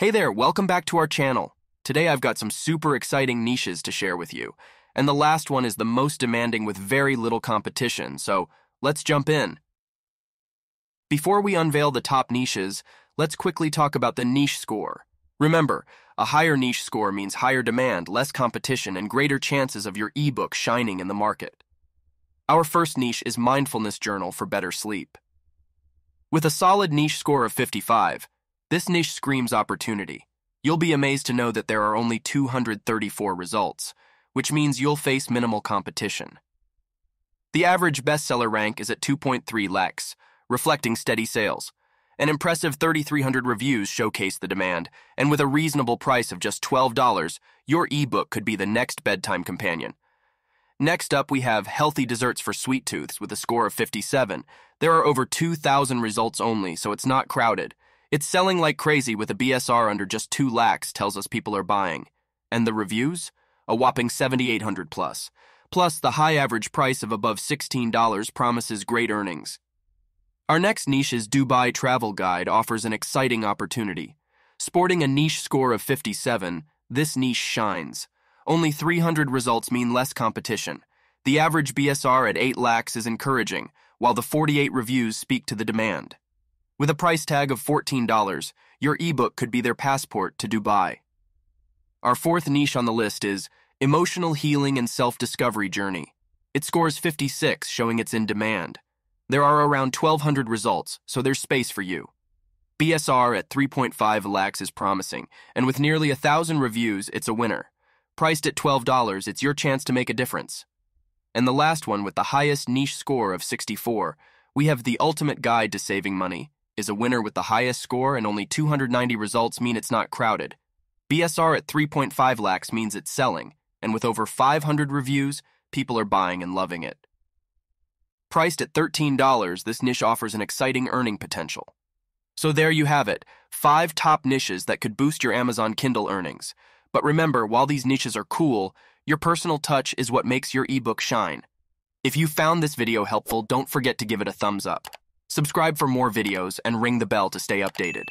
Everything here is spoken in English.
Hey there, welcome back to our channel. Today I've got some super exciting niches to share with you, and the last one is the most demanding with very little competition, so let's jump in. Before we unveil the top niches, let's quickly talk about the niche score. Remember, a higher niche score means higher demand, less competition, and greater chances of your ebook shining in the market. Our first niche is Mindfulness Journal for better sleep. With a solid niche score of 55, this niche screams opportunity. You'll be amazed to know that there are only 234 results, which means you'll face minimal competition. The average bestseller rank is at 2.3 lakhs, reflecting steady sales. An impressive 3,300 reviews showcase the demand, and with a reasonable price of just $12, your ebook could be the next bedtime companion. Next up, we have Healthy Desserts for Sweet Tooths with a score of 57. There are over 2,000 results only, so it's not crowded. It's selling like crazy with a BSR under just 2 lakhs tells us people are buying. And the reviews? A whopping 7,800 plus. Plus, the high average price of above $16 promises great earnings. Our next niche is Dubai Travel Guide offers an exciting opportunity. Sporting a niche score of 57, this niche shines. Only 300 results mean less competition. The average BSR at 8 lakhs is encouraging, while the 48 reviews speak to the demand. With a price tag of $14, your ebook could be their passport to Dubai. Our fourth niche on the list is Emotional Healing and Self-Discovery Journey. It scores 56, showing it's in demand. There are around 1,200 results, so there's space for you. BSR at 3.5 lakhs is promising, and with nearly 1,000 reviews, it's a winner. Priced at $12, it's your chance to make a difference. And the last one, with the highest niche score of 64, we have The Ultimate Guide to Saving Money, is a winner with the highest score, and only 290 results mean it's not crowded. BSR at 3.5 lakhs means it's selling, and with over 500 reviews, people are buying and loving it. Priced at $13, this niche offers an exciting earning potential. So there you have it, 5 top niches that could boost your Amazon Kindle earnings. But remember, while these niches are cool, your personal touch is what makes your ebook shine. If you found this video helpful, don't forget to give it a thumbs up. Subscribe for more videos and ring the bell to stay updated.